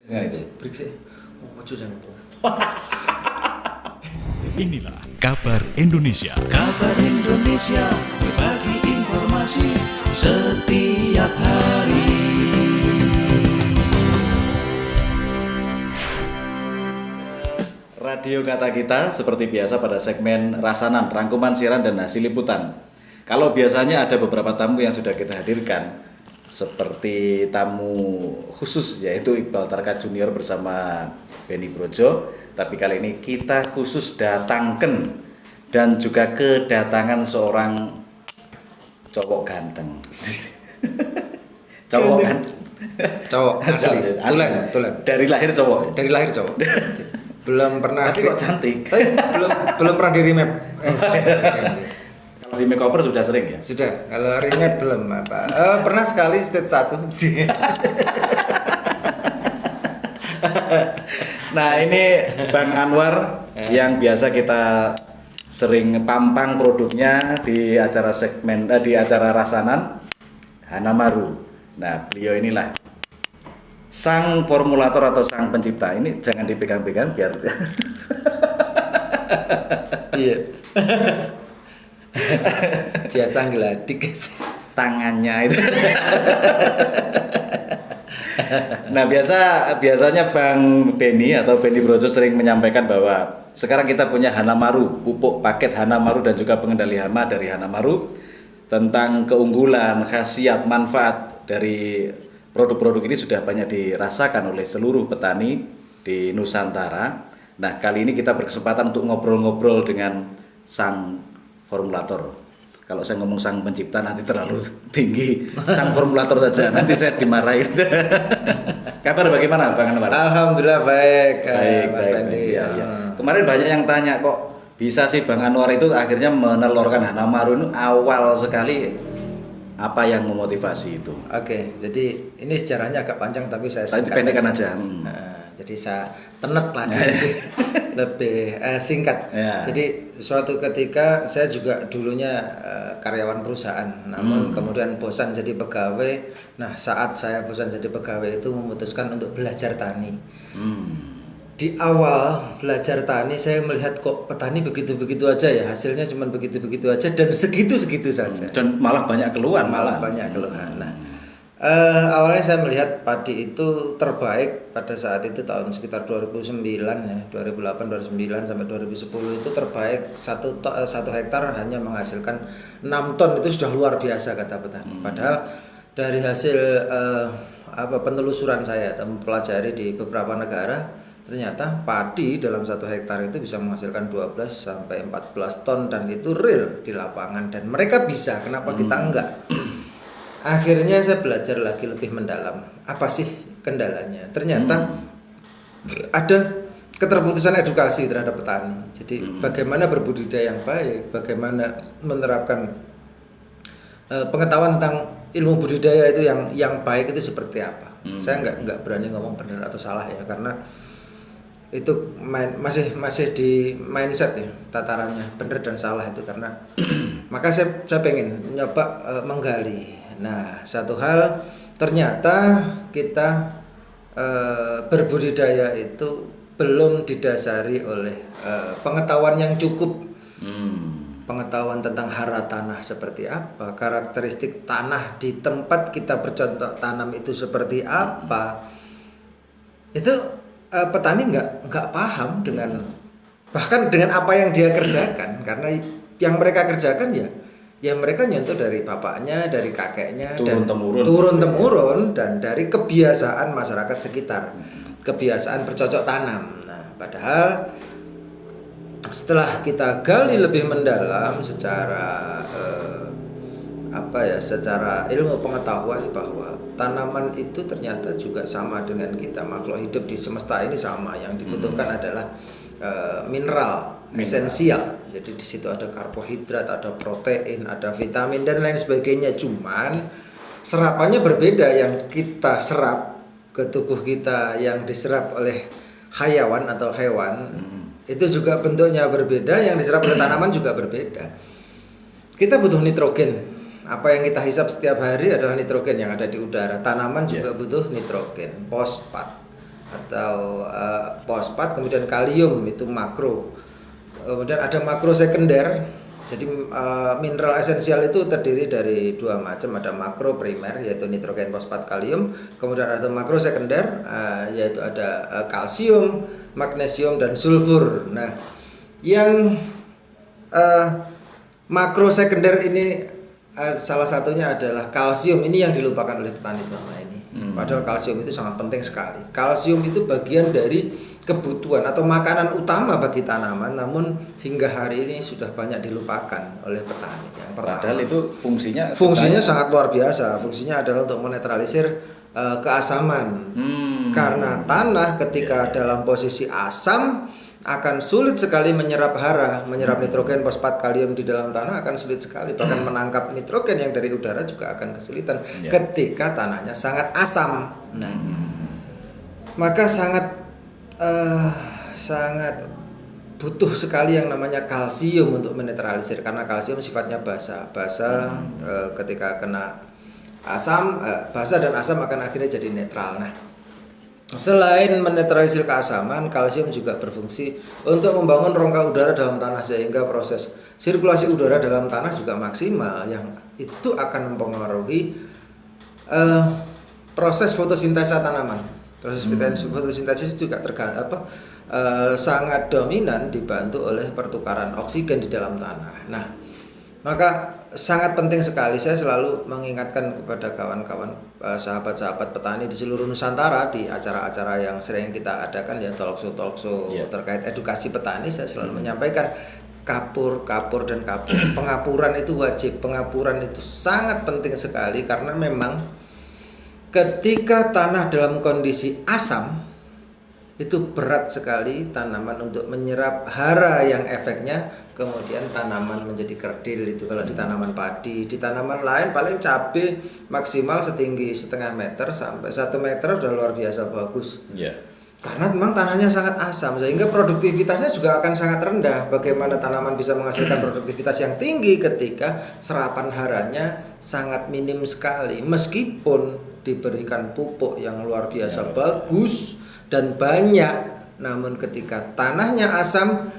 Dengan itu. Break sih. Oh, ojo jangan. Inilah Kabar Indonesia. Kabar Indonesia, berbagi informasi setiap hari. Radio Kata Kita seperti biasa pada segmen Rasanan, rangkuman siaran dan hasil liputan. Kalau biasanya ada beberapa tamu yang sudah kita hadirkan, seperti tamu khusus yaitu Iqbal Tarka Junior bersama Benny Brojo, tapi kali ini kita khusus datangkan dan juga kedatangan seorang cowok ganteng. Cowok kan? Cowok asli. Tulen. Dari lahir cowok. Dari lahir cowok. Belum pernah. Tapi kok cantik. belum pernah di remap. Kalau di makeover sudah sering ya? Sudah. Kalau remap belum apa. Pernah sekali stage 1 sih. Nah, ini Bang Anwar yang biasa kita sering pampang produknya di acara di acara Rasanan Hanamaru. Nah, beliau inilah sang formulator atau sang pencipta. Ini jangan dipegang-pegang biar Iya. Biasa ngeladik tangannya itu. Nah, biasanya Bang Benny atau Benny Brojo sering menyampaikan bahwa sekarang kita punya Hanamaru, pupuk paket Hanamaru dan juga pengendali hama dari Hanamaru, tentang keunggulan, khasiat, manfaat dari produk-produk ini sudah banyak dirasakan oleh seluruh petani di Nusantara. Nah, kali ini kita berkesempatan untuk ngobrol-ngobrol dengan sang formulator. Kalau saya ngomong sang pencipta nanti terlalu tinggi. Sang formulator saja, nanti saya dimarahin. Kabar bagaimana Bang Anwar? Alhamdulillah baik, Mas Baik. Bandi. Ya. Kemarin banyak yang tanya kok bisa sih Bang Anwar itu akhirnya menelurkan Hanamaru itu awal sekali, apa yang memotivasi itu? Oke, jadi ini sejarahnya agak panjang tapi saya Tapi singkat pendekkan aja. Jadi saya tenet lah lebih singkat. Ya. Jadi suatu ketika saya juga dulunya karyawan perusahaan, namun kemudian bosan jadi pegawai. Nah, saat saya bosan jadi pegawai itu memutuskan untuk belajar tani. Di awal belajar tani saya melihat kok petani begitu-begitu aja ya, hasilnya cuma begitu-begitu aja dan segitu-segitu saja. Dan malah banyak keluhan. Malah banyak keluhan. Nah, awalnya saya melihat padi itu terbaik pada saat itu tahun sekitar 2009 ya, 2008, 2009 sampai 2010 itu terbaik satu hektar hanya menghasilkan 6 ton, itu sudah luar biasa kata petani. Padahal dari hasil penelusuran saya atau mempelajari di beberapa negara, ternyata padi dalam 1 hektar itu bisa menghasilkan 12 sampai 14 ton dan itu real di lapangan dan mereka bisa, kenapa kita enggak? Akhirnya saya belajar lagi lebih mendalam. Apa sih kendalanya? Ternyata ada keterputusan edukasi terhadap petani. Jadi bagaimana berbudidaya yang baik, bagaimana menerapkan pengetahuan tentang ilmu budidaya itu yang baik itu seperti apa. Saya nggak berani ngomong benar atau salah ya, karena itu masih di mindset ya, tatarannya benar dan salah itu, karena maka saya pengen nyoba menggali. Nah, satu hal ternyata kita berbudidaya itu belum didasari oleh pengetahuan yang cukup. Pengetahuan tentang hara tanah seperti apa, karakteristik tanah di tempat kita bercocok tanam itu seperti apa. Itu petani nggak paham dengan bahkan dengan apa yang dia kerjakan, karena yang mereka kerjakan ya mereka nyontoh dari bapaknya, dari kakeknya, turun temurun dan dari kebiasaan masyarakat sekitar, kebiasaan bercocok tanam. Nah, padahal setelah kita gali lebih mendalam secara secara ilmu pengetahuan bahwa tanaman itu ternyata juga sama dengan kita, makhluk hidup di semesta ini sama, yang dibutuhkan adalah mineral esensial. Jadi di situ ada karbohidrat, ada protein, ada vitamin dan lain sebagainya. Cuman serapannya berbeda, yang kita serap ke tubuh kita, yang diserap oleh hayawan atau hewan itu juga bentuknya berbeda, yang diserap oleh tanaman juga berbeda. Kita butuh nitrogen. Apa yang kita hisap setiap hari adalah nitrogen yang ada di udara. Tanaman juga butuh nitrogen, fosfat atau fosfat, kemudian kalium itu makro. Kemudian ada makro sekunder. Jadi mineral esensial itu terdiri dari dua macam, ada makro primer yaitu nitrogen, fosfat, kalium, kemudian ada makro sekunder yaitu ada kalsium, magnesium dan sulfur. Nah, yang makro sekunder ini salah satunya adalah kalsium. Ini yang dilupakan oleh petani selama ini. Padahal kalsium itu sangat penting sekali. Kalsium itu bagian dari kebutuhan atau makanan utama bagi tanaman, namun hingga hari ini sudah banyak dilupakan oleh petani. Yang pertama, padahal itu fungsinya sangat luar biasa. Fungsinya adalah untuk menetralisir keasaman. Karena tanah ketika dalam posisi asam akan sulit sekali menyerap menyerap nitrogen, fosfat, kalium di dalam tanah akan sulit sekali. Bahkan menangkap nitrogen yang dari udara juga akan kesulitan ketika tanahnya sangat asam. Nah, maka sangat butuh sekali yang namanya kalsium untuk menetralisir, karena kalsium sifatnya basa. Ketika kena asam, basa dan asam akan akhirnya jadi netral. Nah, selain menetralisir keasaman, kalsium juga berfungsi untuk membangun rongga udara dalam tanah sehingga proses sirkulasi udara dalam tanah juga maksimal, yang itu akan mempengaruhi proses fotosintesa tanaman. Proses fotosintesis juga sangat dominan dibantu oleh pertukaran oksigen di dalam tanah. Nah, maka sangat penting sekali, saya selalu mengingatkan kepada kawan-kawan sahabat-sahabat petani di seluruh Nusantara di acara-acara yang sering kita adakan ya, talk show terkait edukasi petani. Saya selalu menyampaikan kapur dan kapur. Pengapuran itu wajib, pengapuran itu sangat penting sekali, karena memang ketika tanah dalam kondisi asam itu berat sekali tanaman untuk menyerap hara yang efeknya kemudian tanaman menjadi kerdil. Itu kalau di tanaman padi. Di tanaman lain paling cabai maksimal setinggi 0,5 meter sampai 1 meter udah luar biasa bagus. Karena memang tanahnya sangat asam sehingga produktivitasnya juga akan sangat rendah. Bagaimana tanaman bisa menghasilkan produktivitas yang tinggi ketika serapan haranya sangat minim sekali, meskipun diberikan pupuk yang luar biasa bagus dan banyak, namun ketika tanahnya asam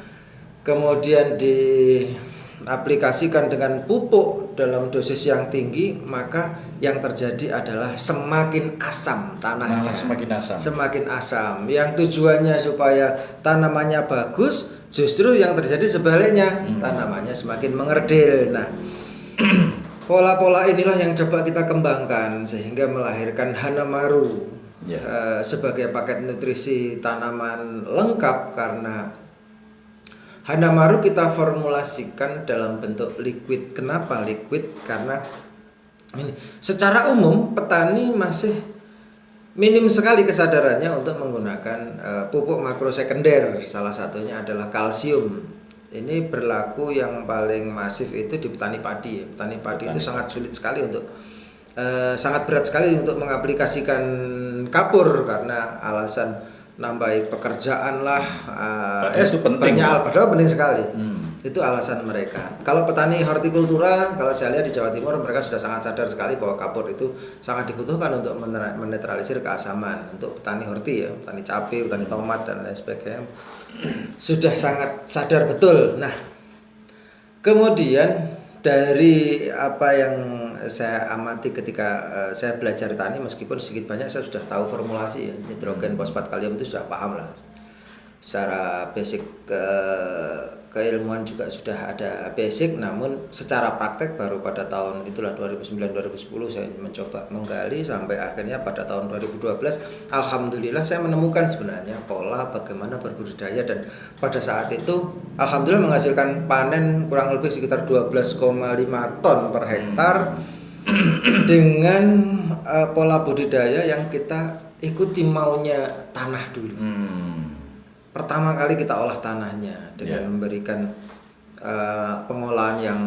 kemudian diaplikasikan dengan pupuk dalam dosis yang tinggi, maka yang terjadi adalah semakin asam tanahnya. Semakin asam. Yang tujuannya supaya tanamannya bagus, justru yang terjadi sebaliknya, tanamannya semakin mengerdil. Nah, pola-pola inilah yang coba kita kembangkan sehingga melahirkan Hanamaru sebagai paket nutrisi tanaman lengkap. Karena Hanamaru kita formulasikan dalam bentuk liquid. Kenapa liquid? Karena ini secara umum petani masih minim sekali kesadarannya untuk menggunakan pupuk makro sekunder. Salah satunya adalah kalsium. Ini berlaku yang paling masif itu di petani padi. Petani padi itu sangat sulit sekali sangat berat sekali untuk mengaplikasikan kapur karena alasan nambah pekerjaan lah. Itu penting. Padahal penting sekali. Itu alasan mereka. Kalau petani hortikultura, kalau saya lihat di Jawa Timur, mereka sudah sangat sadar sekali bahwa kapur itu sangat dibutuhkan untuk menetralisir keasaman. Untuk petani horti ya, petani cabai, petani tomat dan lain sebagainya, sudah sangat sadar betul. Nah, kemudian dari apa yang saya amati ketika saya belajar tani, meskipun sedikit banyak saya sudah tahu formulasi ya, nitrogen, fosfat, kalium itu sudah paham lah. Secara basic keilmuan juga sudah ada basic, namun secara praktek baru pada tahun itulah 2009-2010 saya mencoba menggali sampai akhirnya pada tahun 2012 alhamdulillah saya menemukan sebenarnya pola bagaimana berbudidaya, dan pada saat itu alhamdulillah menghasilkan panen kurang lebih sekitar 12,5 ton per hektar dengan pola budidaya yang kita ikuti maunya tanah dulu. Pertama kali kita olah tanahnya dengan memberikan pengolahan yang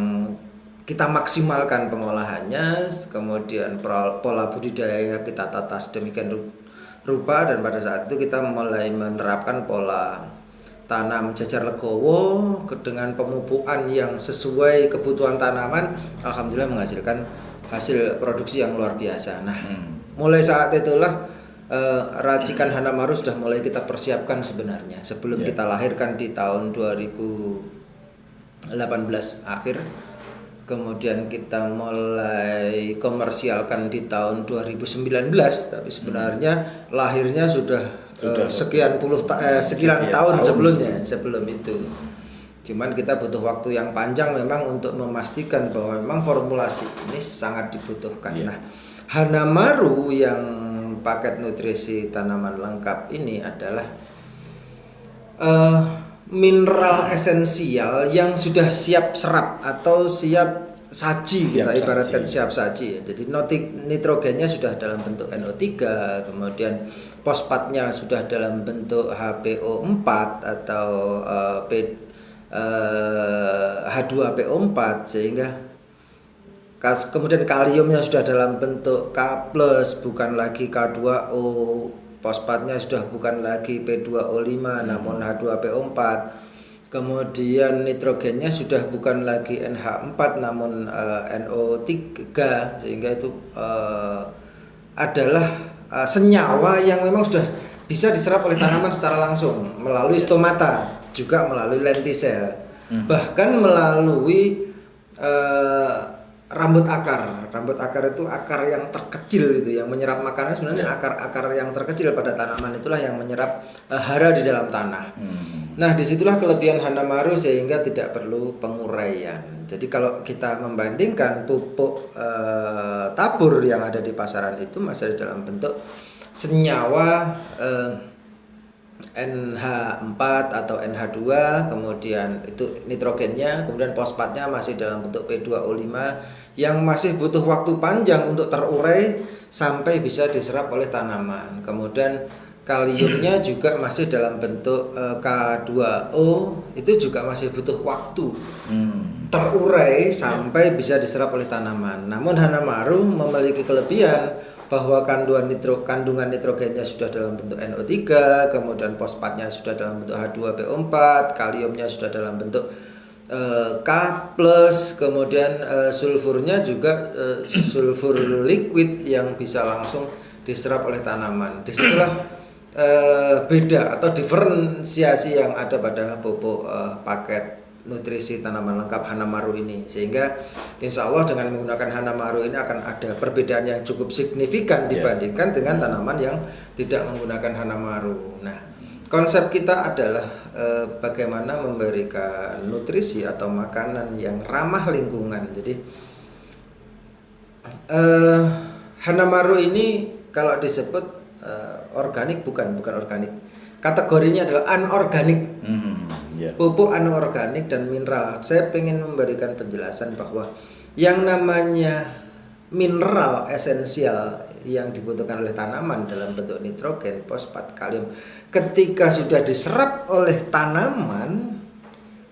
kita maksimalkan pengolahannya, kemudian pola budidaya kita tata sedemikian rupa, dan pada saat itu kita mulai menerapkan pola tanam jajar legowo dengan pemupukan yang sesuai kebutuhan tanaman. Alhamdulillah menghasilkan hasil produksi yang luar biasa. Nah, mulai saat itulah racikan Hanamaru sudah mulai kita persiapkan sebenarnya sebelum kita lahirkan di tahun 2018 akhir. Kemudian kita mulai komersialkan di tahun 2019, tapi sebenarnya lahirnya sudah sekian tahun sebelum itu. Cuman kita butuh waktu yang panjang memang untuk memastikan bahwa memang formulasi ini sangat dibutuhkan. Nah, Hanamaru yang paket nutrisi tanaman lengkap ini adalah mineral esensial yang sudah siap serap atau siap saji, kita ibaratkan siap saji. Jadi nitrogennya sudah dalam bentuk NO3, kemudian fosfatnya sudah dalam bentuk HPO4 atau H2PO4, sehingga kemudian kaliumnya sudah dalam bentuk K+, bukan lagi K2O, fosfatnya sudah bukan lagi P2O5 namun H2PO4. Kemudian nitrogennya sudah bukan lagi NH4 namun NO3, sehingga itu adalah senyawa yang memang sudah bisa diserap oleh tanaman secara langsung melalui stomata, juga melalui lentisel, bahkan melalui rambut akar. Rambut akar itu akar yang terkecil itu yang menyerap makanan. Sebenarnya akar-akar yang terkecil pada tanaman itulah yang menyerap hara di dalam tanah. Nah, disitulah kelebihan Hanamaru sehingga tidak perlu penguraian. Jadi kalau kita membandingkan pupuk tabur yang ada di pasaran itu masih dalam bentuk senyawa NH4 atau NH2, kemudian itu nitrogennya, kemudian fosfatnya masih dalam bentuk P2O5 yang masih butuh waktu panjang untuk terurai sampai bisa diserap oleh tanaman. Kemudian kaliumnya juga masih dalam bentuk K2O, itu juga masih butuh waktu terurai sampai bisa diserap oleh tanaman. Namun Hanamaru memiliki kelebihan bahwa kandungan nitrogennya sudah dalam bentuk NO3, kemudian fosfatnya sudah dalam bentuk H2PO4, kaliumnya sudah dalam bentuk K+, kemudian sulfurnya juga sulfur liquid yang bisa langsung diserap oleh tanaman. Disitulah beda atau diferensiasi yang ada pada pupuk paket nutrisi tanaman lengkap Hanamaru ini, sehingga insya Allah dengan menggunakan Hanamaru ini akan ada perbedaan yang cukup signifikan dibandingkan dengan tanaman yang tidak menggunakan Hanamaru. Nah, konsep kita adalah bagaimana memberikan nutrisi atau makanan yang ramah lingkungan. Jadi Hanamaru ini kalau disebut organik bukan organik, kategorinya adalah anorganik. Pupuk anorganik dan mineral. Saya ingin memberikan penjelasan bahwa yang namanya mineral esensial yang dibutuhkan oleh tanaman dalam bentuk nitrogen, fosfat, kalium, ketika sudah diserap oleh tanaman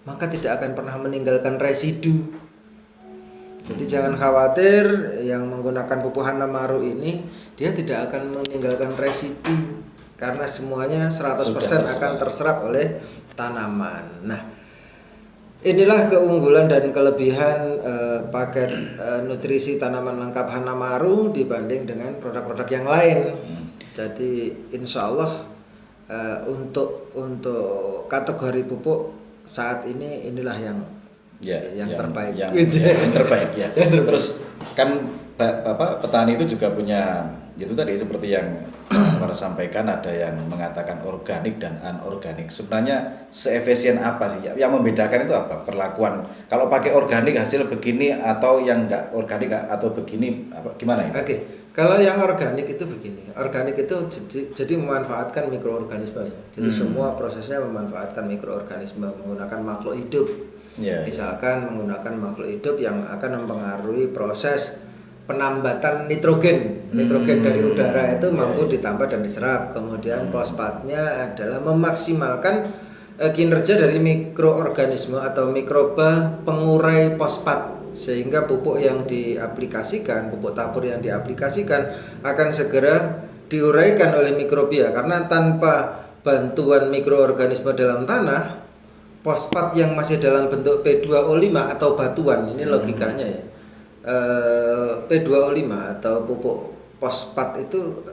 maka tidak akan pernah meninggalkan residu. Jadi jangan khawatir yang menggunakan pupuk Hanamaru ini dia tidak akan meninggalkan residu, karena semuanya 100% akan terserap oleh tanaman. Nah, inilah keunggulan dan kelebihan paket nutrisi tanaman lengkap Hanamaru dibanding dengan produk-produk yang lain. Jadi insya Allah untuk kategori pupuk saat ini inilah yang terbaik. Yang terbaik ya. Terus kan petani itu juga punya itu tadi seperti yang Bapak sampaikan, ada yang mengatakan organik dan anorganik. Sebenarnya seefisien apa sih yang membedakan itu apa? Perlakuan kalau pakai organik hasil begini atau yang enggak organik atau begini apa gimana ya? Oke. Kalau yang organik itu begini. Organik itu jadi memanfaatkan mikroorganisme ya. Jadi semua prosesnya memanfaatkan mikroorganisme menggunakan makhluk hidup. Misalkan menggunakan makhluk hidup yang akan mempengaruhi proses penambatan nitrogen dari udara itu mampu ditambah dan diserap. Kemudian fosfatnya adalah memaksimalkan kinerja dari mikroorganisme atau mikroba pengurai fosfat, sehingga pupuk yang diaplikasikan, pupuk tabur yang diaplikasikan akan segera diuraikan oleh mikrobia, karena tanpa bantuan mikroorganisme dalam tanah, fosfat yang masih dalam bentuk P2O5 atau batuan, ini logikanya ya, P2O5 atau pupuk fosfat itu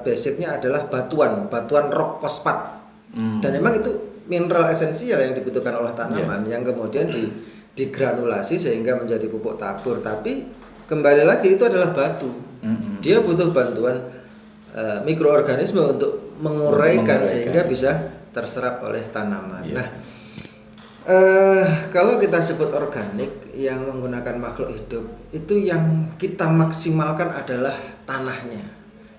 basicnya adalah batuan rock fosfat. Dan memang itu mineral esensial yang dibutuhkan oleh tanaman yang kemudian digranulasi sehingga menjadi pupuk tabur. Tapi kembali lagi itu adalah batu. Dia butuh bantuan mikroorganisme untuk menguraikan sehingga bisa terserap oleh tanaman. Nah, kalau kita sebut organik yang menggunakan makhluk hidup, itu yang kita maksimalkan adalah tanahnya,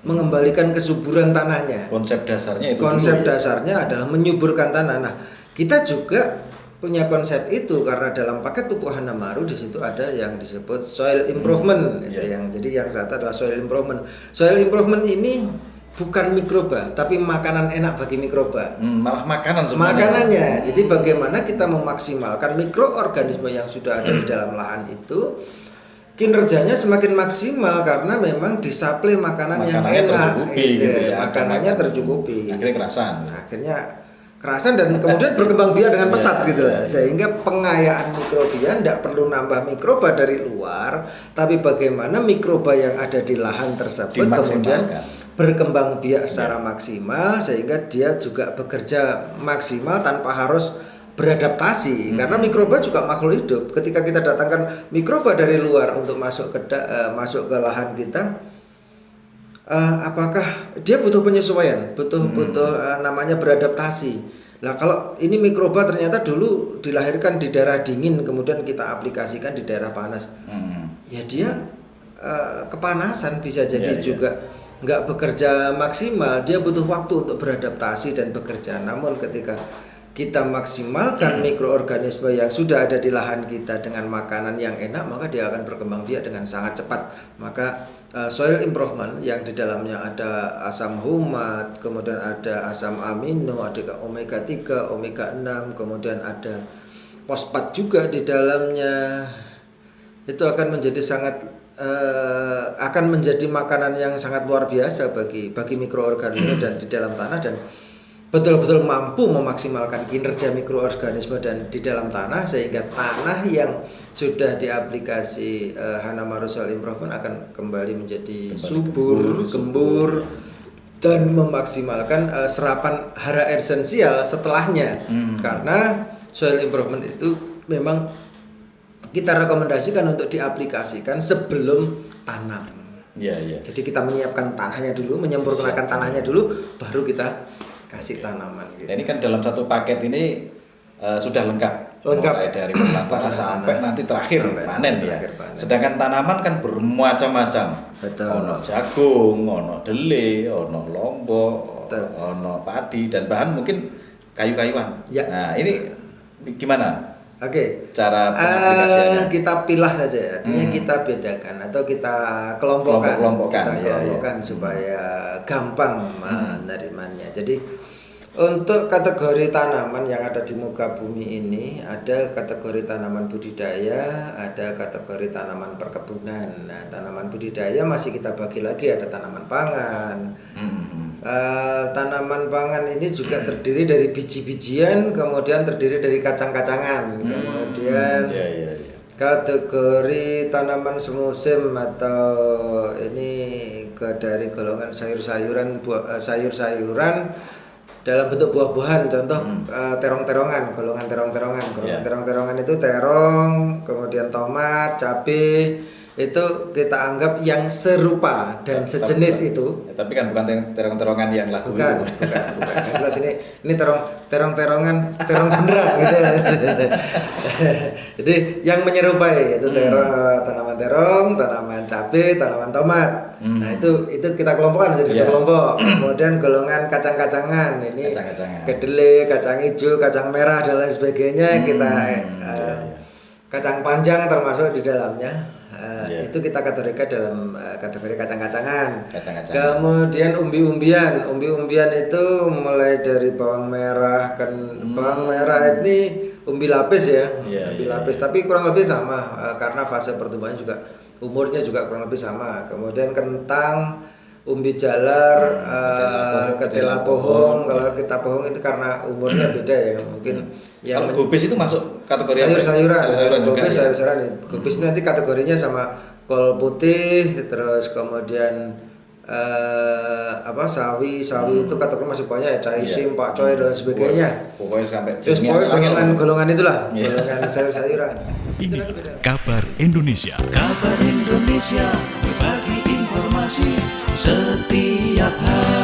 mengembalikan kesuburan tanahnya. Konsep dasarnya itu. Konsep dasarnya adalah menyuburkan tanah. Nah, kita juga punya konsep itu karena dalam paket pupuk Hanamaru di situ ada yang disebut soil improvement, jadi yang satu adalah soil improvement. Soil improvement ini bukan mikroba, tapi makanan enak bagi mikroba. Malah makanan sebenarnya. Makanannya. Jadi bagaimana kita memaksimalkan mikroorganisme yang sudah ada di dalam lahan itu, kinerjanya semakin maksimal karena memang disuplai makanan yang enak. Makanannya tercukupi. Akhirnya kerasan dan kemudian berkembang biak dengan pesat gitu lah. Sehingga pengayaan mikrobia tidak perlu nambah mikroba dari luar, tapi bagaimana mikroba yang ada di lahan tersebut kemudian berkembang biak secara maksimal sehingga dia juga bekerja maksimal tanpa harus beradaptasi. Karena mikroba juga makhluk hidup. Ketika kita datangkan mikroba dari luar untuk masuk ke lahan kita, apakah dia butuh penyesuaian, butuh namanya beradaptasi. Nah, kalau ini mikroba ternyata dulu dilahirkan di daerah dingin kemudian kita aplikasikan di daerah panas, ya dia kepanasan bisa jadi juga nggak bekerja maksimal. Dia butuh waktu untuk beradaptasi dan bekerja. Namun ketika kita maksimalkan mikroorganisme yang sudah ada di lahan kita dengan makanan yang enak, maka dia akan berkembang biak dengan sangat cepat. Maka soil improvement yang di dalamnya ada asam humat, kemudian ada asam amino, ada omega 3, omega 6, kemudian ada fosfat juga di dalamnya, itu akan menjadi akan menjadi makanan yang sangat luar biasa bagi mikroorganisme dan di dalam tanah, dan betul-betul mampu memaksimalkan kinerja mikroorganisme dan di dalam tanah, sehingga tanah yang sudah diaplikasi Hanamaru Soil Improvement akan kembali menjadi subur, gembur dan memaksimalkan serapan hara esensial setelahnya. Karena soil improvement itu memang kita rekomendasikan untuk diaplikasikan sebelum tanam. Jadi kita menyiapkan tanahnya dulu, menyempurnakan tanahnya dulu, baru kita kasih tanaman. Gitu. Nah, ini kan dalam satu paket ini sudah lengkap. Mulai dari pertama sampai nanti terakhir panen ya. Sedangkan tanaman kan bermacam-macam. Ono jagung, ono dele, ono lombok, ono padi, dan bahan mungkin kayu-kayuan. Nah, ini gimana? Cara pengaplikasiannya? Kita pilah saja, artinya kita bedakan atau kita kelompokkan supaya gampang menerimanya. Jadi untuk kategori tanaman yang ada di muka bumi ini, ada kategori tanaman budidaya, ada kategori tanaman perkebunan. Nah, tanaman budidaya masih kita bagi lagi, ada tanaman pangan. Tanaman pangan ini juga terdiri dari biji-bijian, kemudian terdiri dari kacang-kacangan, kemudian kategori tanaman semusim atau ini dari golongan sayur-sayuran, sayur-sayuran dalam bentuk buah-buahan, contoh terong-terongan, golongan terong-terongan. Golongan terong-terongan itu terong, kemudian tomat, cabai, itu kita anggap yang serupa dan sejenis itu. Tapi kan bukan terong-terongan yang laku. Bukan. Jelas ini terong-terongan, terong beneran gitu. Jadi yang menyerupai itu tanaman terong, tanaman cabai, tanaman tomat. Nah, itu kita kelompokkan menjadi satu kelompok. Kemudian golongan kacang-kacangan, ini kedelai, kacang hijau, kacang merah dan lain sebagainya. Kita kacang panjang termasuk di dalamnya. Itu kita kategorikan dalam kategori kacang-kacangan. Kemudian umbi-umbian itu mulai dari bawang merah, kan bawang merah ini umbi lapis ya, lapis, tapi kurang lebih sama karena fase pertumbuhannya juga, umurnya juga kurang lebih sama. Kemudian kentang, umbi jalar, ketela pohong. Kalau kita pohong itu karena umurnya beda ya, mungkin. Kalau gubis itu masuk kategori sayur-sayuran juga. Gubis nanti kategorinya sama kol putih, terus kemudian sawi itu kategori masih banyak ya, caisim, pakcoy dan sebagainya. Pokoknya sampai Terus dunia pokoknya langit. golongan itulah, Iya. golongan sayur-sayuran. Ini kabar Indonesia. Kabar Indonesia berbagi informasi setiap hari.